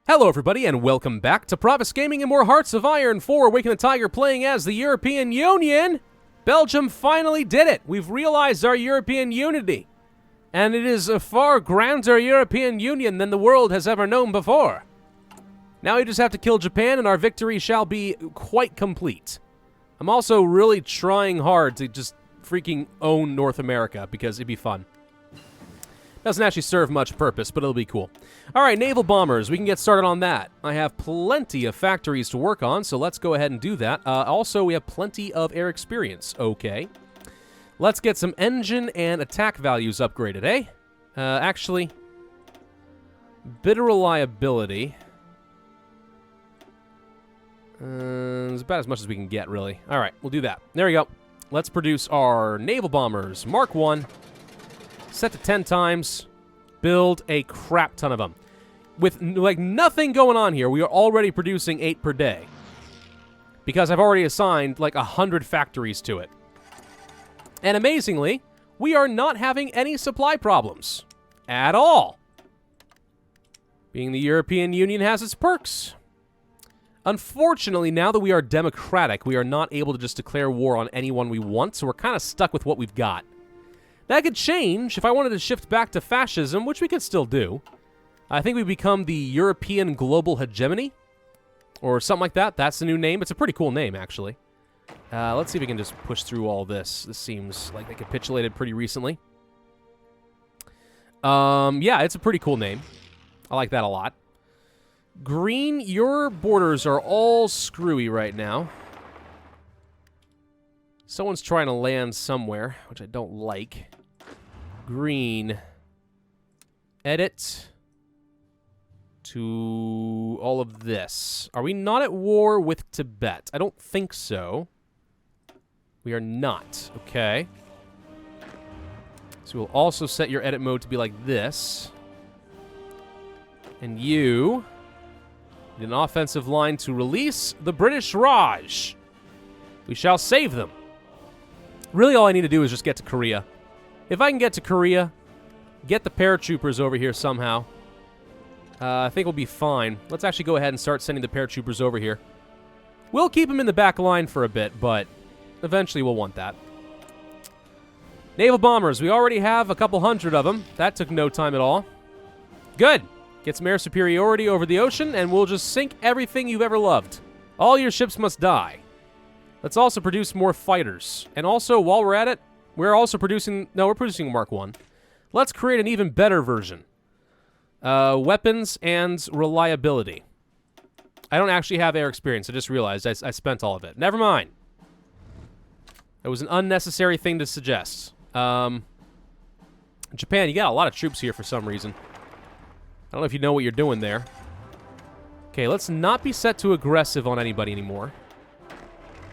Hello everybody and welcome back to Pravus Gaming and more Hearts of Iron 4 Awaken the Tiger playing as the European Union. Belgium finally did it. We've realized our European unity. And it is a far grander European Union than the world has ever known before. Now we just have to kill Japan and our victory shall be quite complete. I'm also really trying hard to just freaking own North America because it'd be fun. Doesn't actually serve much purpose, but it'll be cool. All right, naval bombers. We can get started on that. I have plenty of factories to work on, so let's go ahead and do that. Also, we have plenty of air experience. Okay. Let's get some engine and attack values upgraded, eh? Actually, bit of reliability. It's about as much as we can get, really. All right, we'll do that. There we go. Let's produce our naval bombers. Mark 1. Set to 10 times. Build a crap ton of them. With, like, nothing going on here, we are already producing 8 per day. Because I've already assigned, like, 100 factories to it. And amazingly, we are not having any supply problems. At all. Being the European Union has its perks. Unfortunately, now that we are democratic, we are not able to just declare war on anyone we want, so we're kind of stuck with what we've got. That could change if I wanted to shift back to fascism, which we could still do. I think we become the European Global Hegemony, or something like that. That's the new name. It's a pretty cool name, actually. Let's see if we can just push through all this. This seems like they capitulated pretty recently. Yeah, it's a pretty cool name. I like that a lot. Green, your borders are all screwy right now. Someone's trying to land somewhere, which I don't like. Green. Edit. To all of this. Are we not at war with Tibet? I don't think so. We are not. Okay. So we'll also set your edit mode to be like this. And you need an offensive line to release the British Raj. We shall save them. Really, all I need to do is just get to Korea. If I can get to Korea, get the paratroopers over here somehow, I think we'll be fine. Let's actually go ahead and start sending the paratroopers over here. We'll keep them in the back line for a bit, but eventually we'll want that. Naval bombers. We already have a couple hundred of them. That took no time at all. Good. Get some air superiority over the ocean, and we'll just sink everything you've ever loved. All your ships must die. Let's also produce more fighters. And also, while we're at it, we're also producing... No, we're producing Mark 1. Let's create an even better version. Weapons and reliability. I don't actually have air experience. I just realized I spent all of it. Never mind. It was an unnecessary thing to suggest. Japan, you got a lot of troops here for some reason. I don't know if you know what you're doing there. Okay, let's not be set to aggressive on anybody anymore.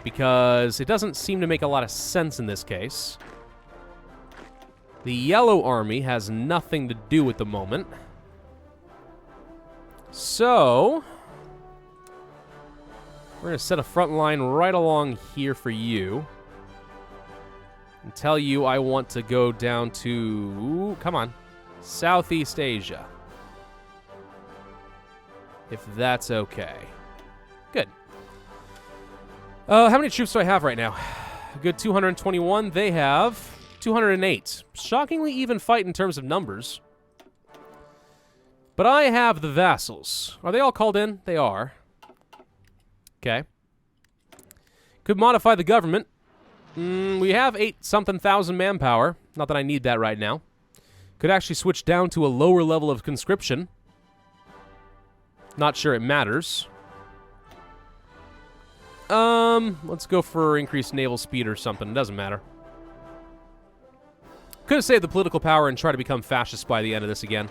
Because it doesn't seem to make a lot of sense in this case. The Yellow Army has nothing to do at the moment. So, we're going to set a front line right along here for you. And tell you I want to go down to, come on, Southeast Asia. If that's okay. Good. How many troops do I have right now? A good 221. They have 208. Shockingly even fight in terms of numbers. But I have the vassals. Are they all called in? They are. Okay. Could modify the government. We have 8-something thousand manpower. Not that I need that right now. Could actually switch down to a lower level of conscription. Not sure it matters. Let's go for increased naval speed or something. It doesn't matter. Could have saved the political power and try to become fascist by the end of this again.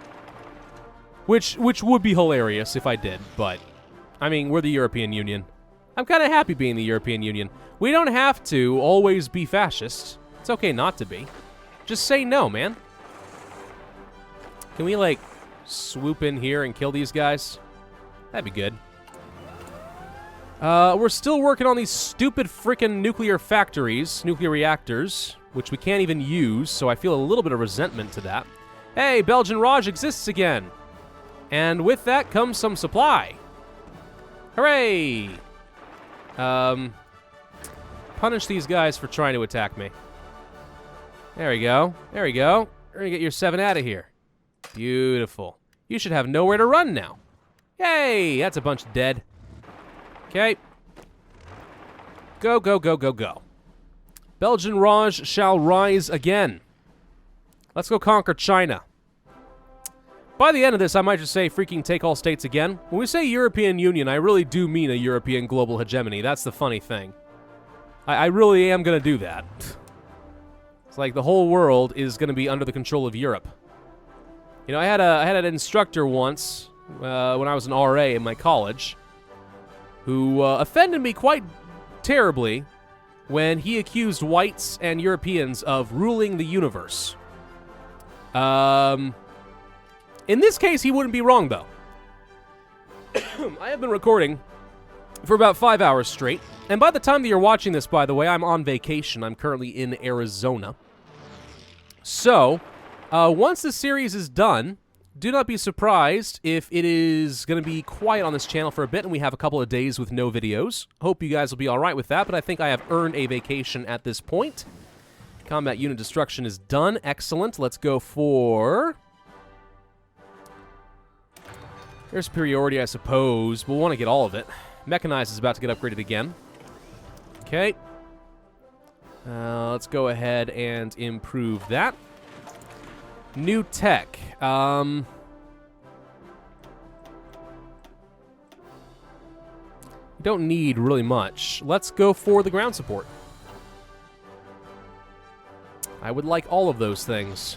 Which would be hilarious if I did, but... I mean, we're the European Union. I'm kind of happy being the European Union. We don't have to always be fascist. It's okay not to be. Just say no, man. Can we, like, swoop in here and kill these guys? That'd be good. We're still working on these stupid frickin' nuclear factories, nuclear reactors, which we can't even use, so I feel a little bit of resentment to that. Hey, Belgian Raj exists again! And with that comes some supply. Hooray! Punish these guys for trying to attack me. There we go. There we go. We're gonna get your 7 out of here. Beautiful. You should have nowhere to run now. Yay! That's a bunch dead. Okay. Go, go, go, go, go. Belgian Raj shall rise again. Let's go conquer China. By the end of this, I might just say freaking take all states again. When we say European Union, I really do mean a European global hegemony. That's the funny thing. I really am going to do that. It's like the whole world is going to be under the control of Europe. You know, I had an instructor once when I was an RA in my college who offended me quite terribly when he accused whites and Europeans of ruling the universe. In this case, he wouldn't be wrong, though. I have been recording for about 5 hours straight, and by the time that you're watching this, by the way, I'm on vacation. I'm currently in Arizona. So, once the series is done, do not be surprised if it is going to be quiet on this channel for a bit and we have a couple of days with no videos. Hope you guys will be alright with that, but I think I have earned a vacation at this point. Combat unit destruction is done. Excellent. Let's go for... Air superiority, I suppose. We'll want to get all of it. Mechanized is about to get upgraded again. Okay. Let's go ahead and improve that. New tech. Don't need really much. Let's go for the ground support. I would like all of those things.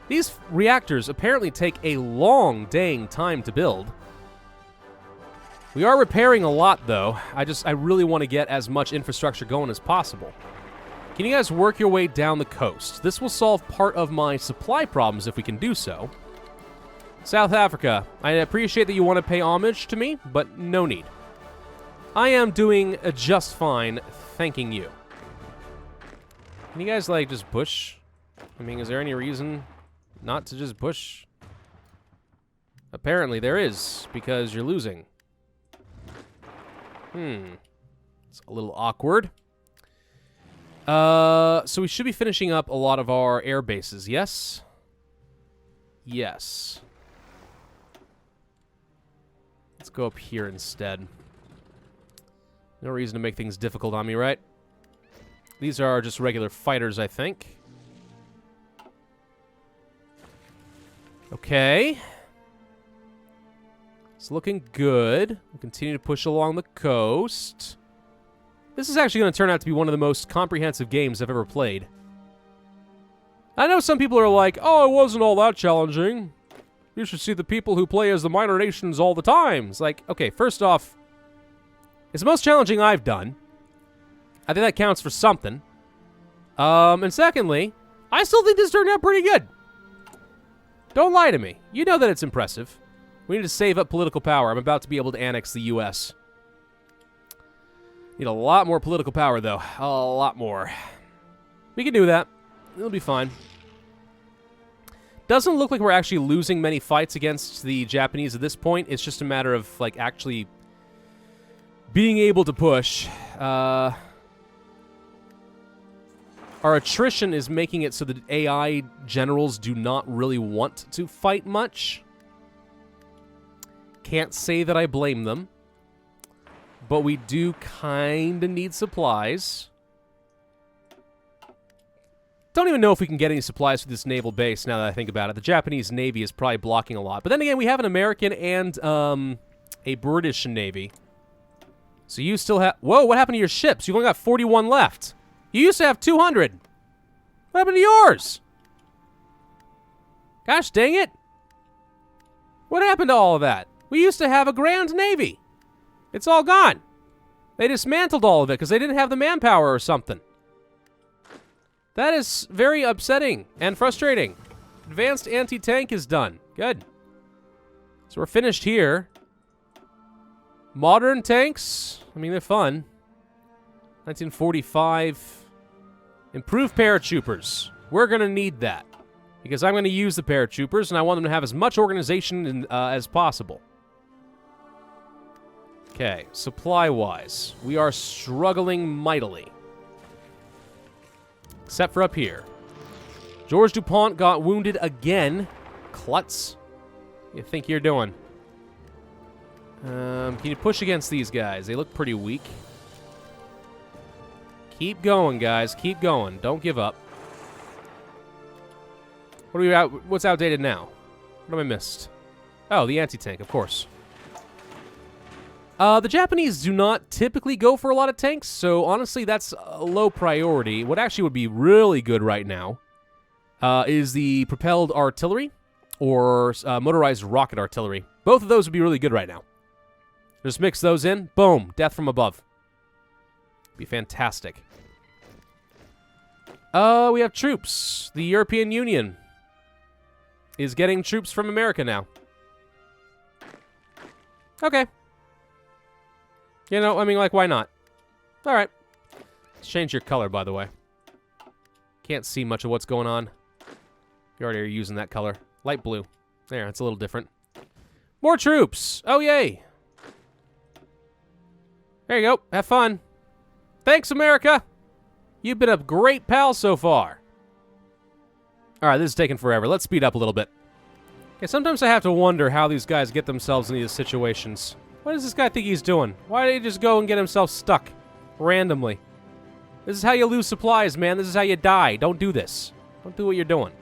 These reactors apparently take a long dang time to build. We are repairing a lot, though. I really want to get as much infrastructure going as possible. Can you guys work your way down the coast? This will solve part of my supply problems if we can do so. South Africa, I appreciate that you want to pay homage to me, but no need. I am doing just fine, thanking you. Can you guys, like, just push? I mean, is there any reason not to just push? Apparently there is, because you're losing. It's a little awkward. So we should be finishing up a lot of our air bases, yes? Yes. Let's go up here instead. No reason to make things difficult on me, right? These are just regular fighters, I think. Okay. It's looking good. We'll continue to push along the coast. This is actually going to turn out to be one of the most comprehensive games I've ever played. I know some people are like, oh, it wasn't all that challenging. You should see the people who play as the minor nations all the time. It's like, okay, first off, it's the most challenging I've done. I think that counts for something. And secondly, I still think this turned out pretty good. Don't lie to me. You know that it's impressive. We need to save up political power. I'm about to be able to annex the U.S. Need a lot more political power, though. A lot more. We can do that. It'll be fine. Doesn't look like we're actually losing many fights against the Japanese at this point. It's just a matter of, like, actually being able to push. Our attrition is making it so that AI generals do not really want to fight much. Can't say that I blame them. But we do kind of need supplies. Don't even know if we can get any supplies for this naval base now that I think about it. The Japanese Navy is probably blocking a lot. But then again, we have an American and a British Navy. So you still have... Whoa, what happened to your ships? You've only got 41 left. You used to have 200. What happened to yours? Gosh dang it. What happened to all of that? We used to have a grand navy. It's all gone. They dismantled all of it because they didn't have the manpower or something. That is very upsetting and frustrating. Advanced anti-tank is done. Good. So we're finished here. Modern tanks, I mean, they're fun. 1945. Improved paratroopers. We're going to need that. Because I'm going to use the paratroopers, and I want them to have as much organization as possible. Okay, supply-wise, we are struggling mightily. Except for up here. George DuPont got wounded again. Klutz. What do you think you're doing? Can you push against these guys? They look pretty weak. Keep going, guys. Keep going. Don't give up. What are we out? What's outdated now? What have I missed? Oh, the anti-tank, of course. The Japanese do not typically go for a lot of tanks, so honestly, that's a low priority. What actually would be really good right now is the propelled artillery or motorized rocket artillery. Both of those would be really good right now. Just mix those in. Boom. Death from above. Be fantastic. We have troops. The European Union is getting troops from America now. Okay. You know, I mean, like, why not? All right. Let's change your color, by the way. Can't see much of what's going on. You already are using that color. Light blue. There, it's a little different. More troops. Oh, yay. There you go. Have fun. Thanks, America. You've been a great pal so far. All right, this is taking forever. Let's speed up a little bit. Okay, sometimes I have to wonder how these guys get themselves in these situations. What does this guy think he's doing? Why did he just go and get himself stuck randomly? This is how you lose supplies, man. This is how you die. Don't do this. Don't do what you're doing.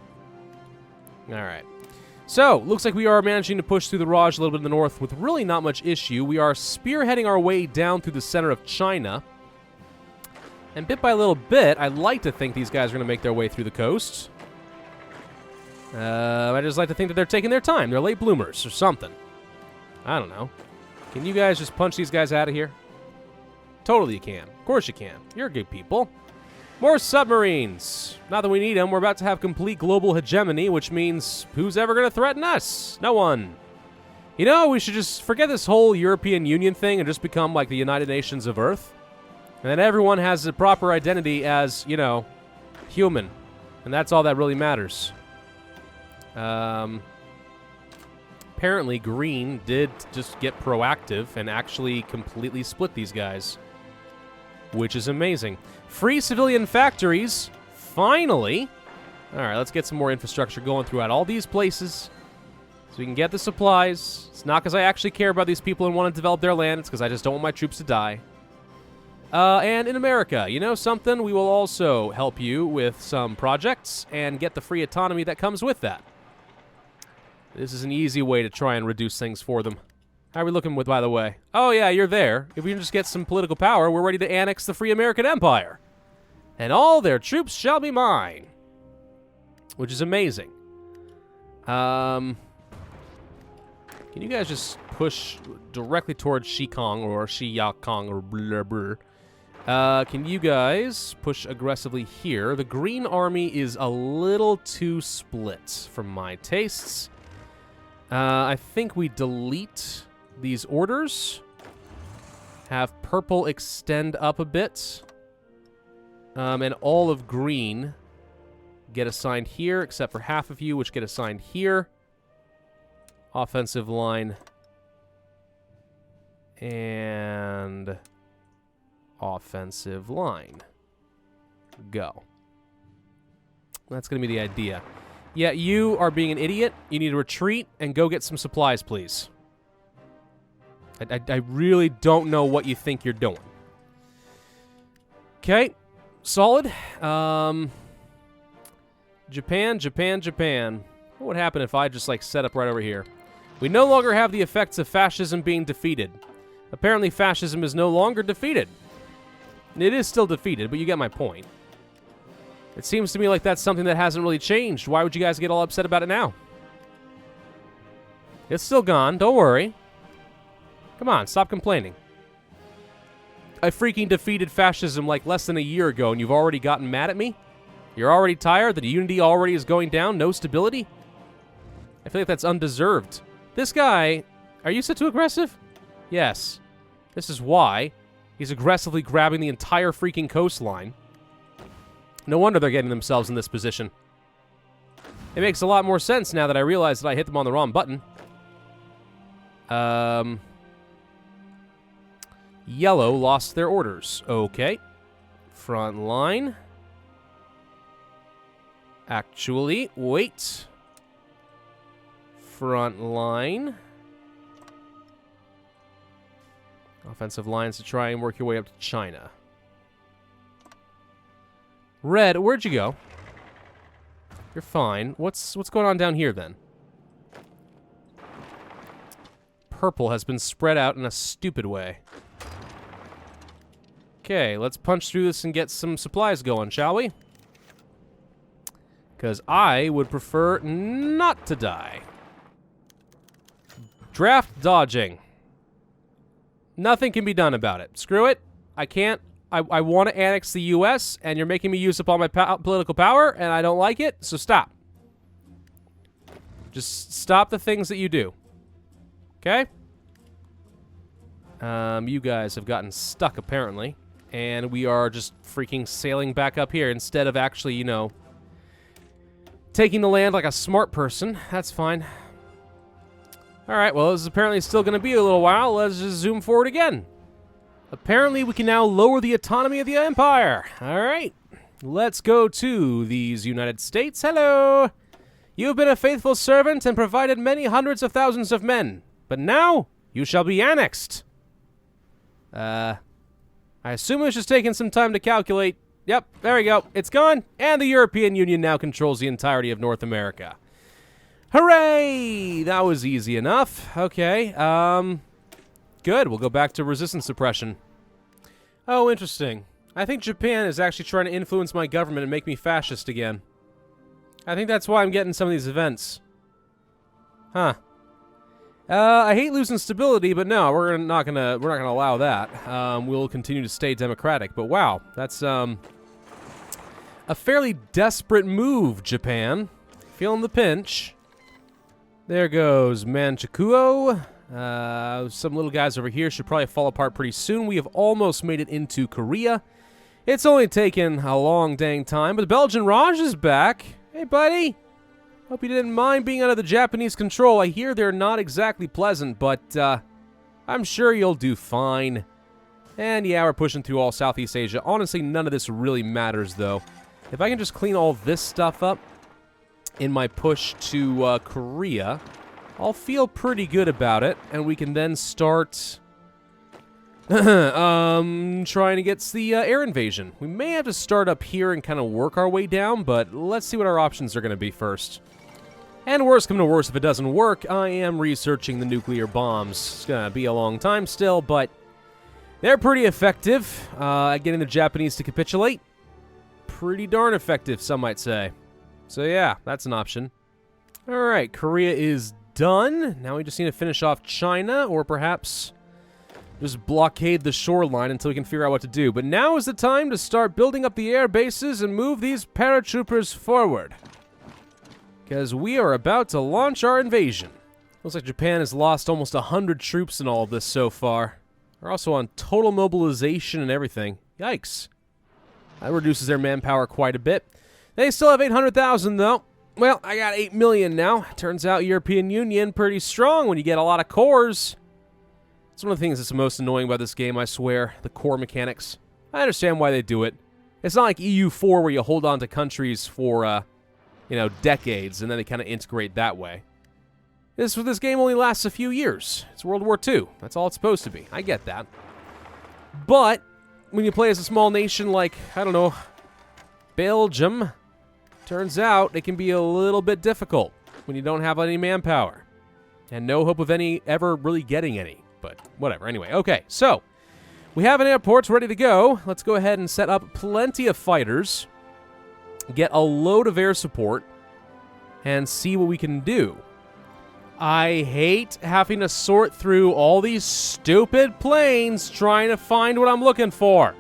All right. So, looks like we are managing to push through the Raj a little bit in the north with really not much issue. We are spearheading our way down through the center of China. And bit by little bit, I'd like to think these guys are going to make their way through the coast. I just like to think that they're taking their time. They're late bloomers or something. I don't know. Can you guys just punch these guys out of here? Totally you can. Of course you can. You're good people. More submarines. Not that we need them. We're about to have complete global hegemony, which means who's ever going to threaten us? No one. You know, we should just forget this whole European Union thing and just become like the United Nations of Earth. And then everyone has a proper identity as, you know, human. And that's all that really matters. Apparently, Green did just get proactive and actually completely split these guys, which is amazing. Free civilian factories, finally. All right, let's get some more infrastructure going throughout all these places so we can get the supplies. It's not because I actually care about these people and want to develop their land. It's because I just don't want my troops to die. And in America, you know something? We will also help you with some projects and get the free autonomy that comes with that. This is an easy way to try and reduce things for them. How are we looking with, by the way? Oh, yeah, you're there. If we can just get some political power, we're ready to annex the free American Empire. And all their troops shall be mine. Which is amazing. Can you guys just push directly towards Shikong or Shiyakong or blah, blah. Can you guys push aggressively here? The Green Army is a little too split for my tastes. I think we delete these orders. Have purple extend up a bit. And all of green get assigned here, except for half of you, which get assigned here. Offensive line. And offensive line. Go. That's going to be the idea. Yeah, you are being an idiot. You need to retreat and go get some supplies, please. I really don't know what you think you're doing. Okay. Solid. Japan. What would happen if I just, like, set up right over here? We no longer have the effects of fascism being defeated. Apparently, fascism is no longer defeated. It is still defeated, but you get my point. It seems to me like that's something that hasn't really changed. Why would you guys get all upset about it now? It's still gone. Don't worry. Come on, stop complaining. I freaking defeated fascism like less than a year ago, and you've already gotten mad at me? You're already tired? The unity already is going down? No stability? I feel like that's undeserved. This guy, are you set too aggressive? Yes. This is why. He's aggressively grabbing the entire freaking coastline. No wonder they're getting themselves in this position. It makes a lot more sense now that I realize that I hit them on the wrong button. Yellow lost their orders. Okay. Front line. Actually, wait. Front line. Offensive lines to try and work your way up to China. Red, where'd you go? You're fine. What's going on down here, then? Purple has been spread out in a stupid way. Okay, let's punch through this and get some supplies going, shall we? Because I would prefer not to die. Draft dodging. Nothing can be done about it. Screw it. I can't. I want to annex the U.S., and you're making me use up all my political power, and I don't like it, so stop. Just stop the things that you do. Okay? You guys have gotten stuck, apparently, and we are just freaking sailing back up here instead of actually, you know, taking the land like a smart person. That's fine. All right, well, this is apparently still going to be a little while. Let's just zoom forward again. Apparently, we can now lower the autonomy of the empire. All right, let's go to these United States. Hello. You've been a faithful servant and provided many hundreds of thousands of men. But now, you shall be annexed. I assume it's just taking some time to calculate. Yep, there we go. It's gone, and the European Union now controls the entirety of North America. Hooray! That was easy enough. Okay, good. We'll go back to resistance suppression. Oh, interesting. I think Japan is actually trying to influence my government and make me fascist again. I think that's why I'm getting some of these events. Huh. I hate losing stability, but no, we're not gonna allow that. We'll continue to stay democratic. But wow, that's a fairly desperate move, Japan. Feeling the pinch. There goes Manchukuo. Some little guys over here should probably fall apart pretty soon. We have almost made it into Korea. It's only taken a long dang time, but the Belgian Raj is back. Hey, buddy. Hope you didn't mind being under the Japanese control. I hear they're not exactly pleasant, but I'm sure you'll do fine. And yeah, we're pushing through all Southeast Asia. Honestly, none of this really matters, though. If I can just clean all this stuff up in my push to Korea, I'll feel pretty good about it, and we can then start trying to get the air invasion. We may have to start up here and kind of work our way down, but let's see what our options are going to be first. And worst come to worst, if it doesn't work, I am researching the nuclear bombs. It's going to be a long time still, but they're pretty effective at getting the Japanese to capitulate. Pretty darn effective, some might say. So yeah, that's an option. All right, Korea is done. Now we just need to finish off China, or perhaps just blockade the shoreline until we can figure out what to do. But now is the time to start building up the air bases and move these paratroopers forward, because we are about to launch our invasion. Looks like Japan has lost almost 100 troops in all of this so far. They're also on total mobilization and everything. Yikes. That reduces their manpower quite a bit. They still have 800,000, though. Well, I got 8 million now. Turns out European Union pretty strong when you get a lot of cores. It's one of the things that's the most annoying about this game, I swear. The core mechanics. I understand why they do it. It's not like EU4 where you hold on to countries for, you know, decades, and then they kind of integrate that way. This game only lasts a few years. It's World War II. That's all it's supposed to be. I get that. But when you play as a small nation like, I don't know, Belgium, turns out it can be a little bit difficult when you don't have any manpower. And no hope of ever really getting any. But whatever. Anyway, okay. So, we have an airport ready to go. Let's go ahead and set up plenty of fighters. Get a load of air support. And see what we can do. I hate having to sort through all these stupid planes trying to find what I'm looking for.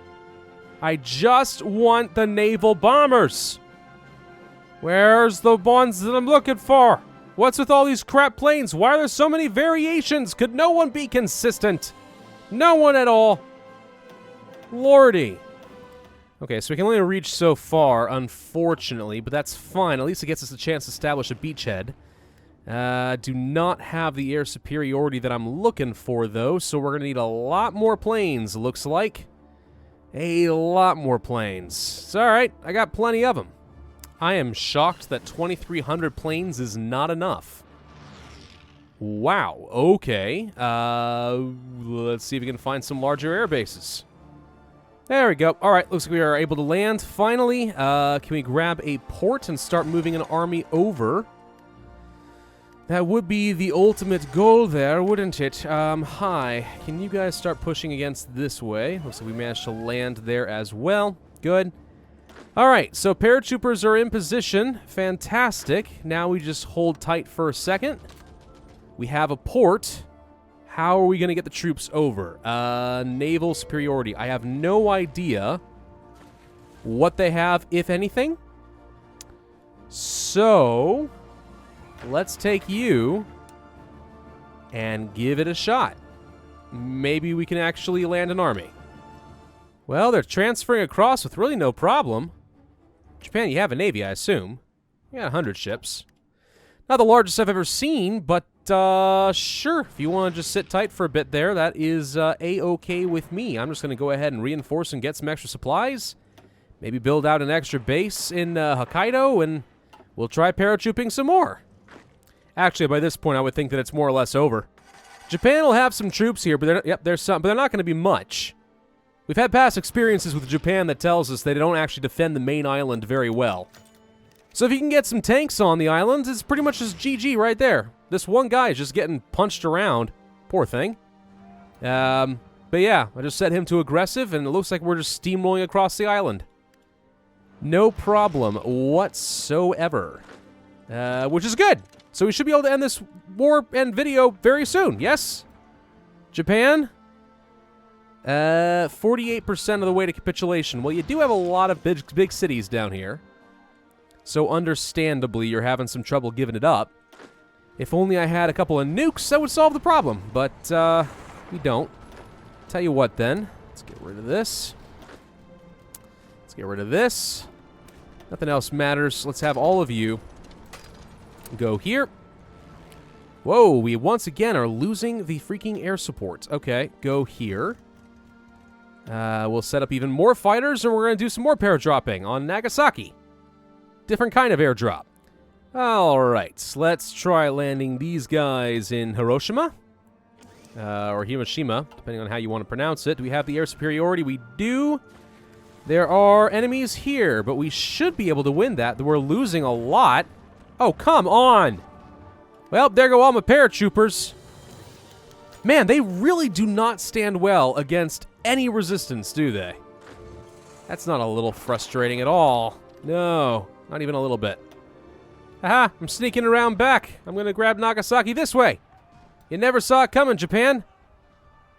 I just want the naval bombers. Where's the ones that I'm looking for? What's with all these crap planes? Why are there so many variations? Could no one be consistent? No one at all. Lordy. Okay, so we can only reach so far, unfortunately, but that's fine. At least it gets us a chance to establish a beachhead. Do not have the air superiority that I'm looking for, though, so we're going to need a lot more planes, looks like. A lot more planes. It's alright, I got plenty of them. I am shocked that 2,300 planes is not enough. Wow, okay. Let's see if we can find some larger air bases. There we go. Alright, looks like we are able to land, finally. Can we grab a port and start moving an army over? That would be the ultimate goal there, wouldn't it? Hi. Can you guys start pushing against this way? Looks like we managed to land there as well. Good. Alright, so paratroopers are in position. Fantastic. Now we just hold tight for a second. We have a port. How are we going to get the troops over? Naval superiority. I have no idea what they have, if anything. So, let's take you and give it a shot. Maybe we can actually land an army. Well, they're transferring across with really no problem. Japan, you have a navy, I assume. You got 100 ships. Not the largest I've ever seen, but sure. If you want to just sit tight for a bit there, that is A-okay with me. I'm just going to go ahead and reinforce and get some extra supplies. Maybe build out an extra base in Hokkaido, and we'll try paratrooping some more. Actually, by this point, I would think that it's more or less over. Japan will have some troops here, but there's some, but they're not going to be much. We've had past experiences with Japan that tells us they don't actually defend the main island very well. So if you can get some tanks on the island, it's pretty much just GG right there. This one guy is just getting punched around. Poor thing. But yeah, I just set him to aggressive, and it looks like we're just steamrolling across the island. No problem whatsoever. Which is good. So we should be able to end this war and video very soon, yes? Japan? 48% of the way to capitulation. Well, you do have a lot of big cities down here. So understandably, you're having some trouble giving it up. If only I had a couple of nukes, that would solve the problem. But, we don't. Tell you what, then. Let's get rid of this. Let's get rid of this. Nothing else matters. Let's have all of you go here. Whoa, we once again are losing the freaking air support. Okay, go here. We'll set up even more fighters, and we're going to do some more paradropping on Nagasaki. Different kind of airdrop. Alright, let's try landing these guys in Hiroshima. Or Hiroshima, depending on how you want to pronounce it. Do we have the air superiority? We do. There are enemies here, but we should be able to win that. We're losing a lot. Oh, come on! Well, there go all my paratroopers. Man, they really do not stand well against any resistance, do they? That's not a little frustrating at all. No, not even a little bit. Aha, I'm sneaking around back. I'm going to grab Nagasaki this way. You never saw it coming, Japan.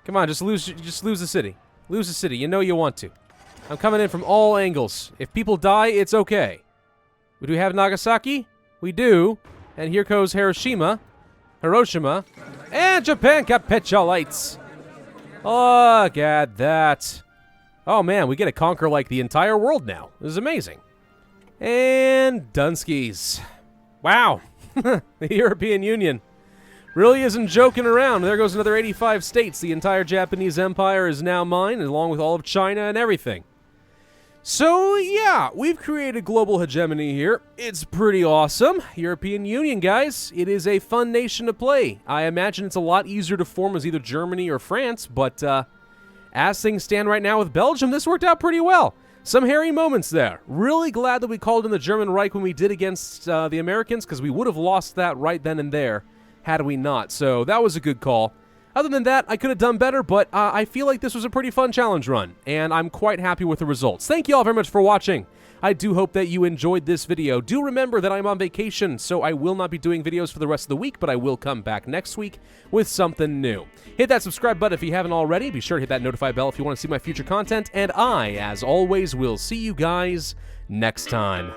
Come on, just lose the city. Lose the city. You know you want to. I'm coming in from all angles. If people die, it's okay. Do we have Nagasaki? We do. And here goes Hiroshima. And Japan capitulates. Look at that. Oh man, we get to conquer like the entire world now. This is amazing. And Dunskies. Wow. The European Union really isn't joking around. There goes another 85 states. The entire Japanese empire is now mine, along with all of China and everything. So, yeah, we've created global hegemony here. It's pretty awesome. European Union, guys. It is a fun nation to play. I imagine it's a lot easier to form as either Germany or France, but as things stand right now with Belgium, this worked out pretty well. Some hairy moments there. Really glad that we called in the German Reich when we did against the Americans, because we would have lost that right then and there had we not. So that was a good call. Other than that, I could have done better, but I feel like this was a pretty fun challenge run, and I'm quite happy with the results. Thank you all very much for watching. I do hope that you enjoyed this video. Do remember that I'm on vacation, so I will not be doing videos for the rest of the week, but I will come back next week with something new. Hit that subscribe button if you haven't already. Be sure to hit that notify bell if you want to see my future content, and I, as always, will see you guys next time.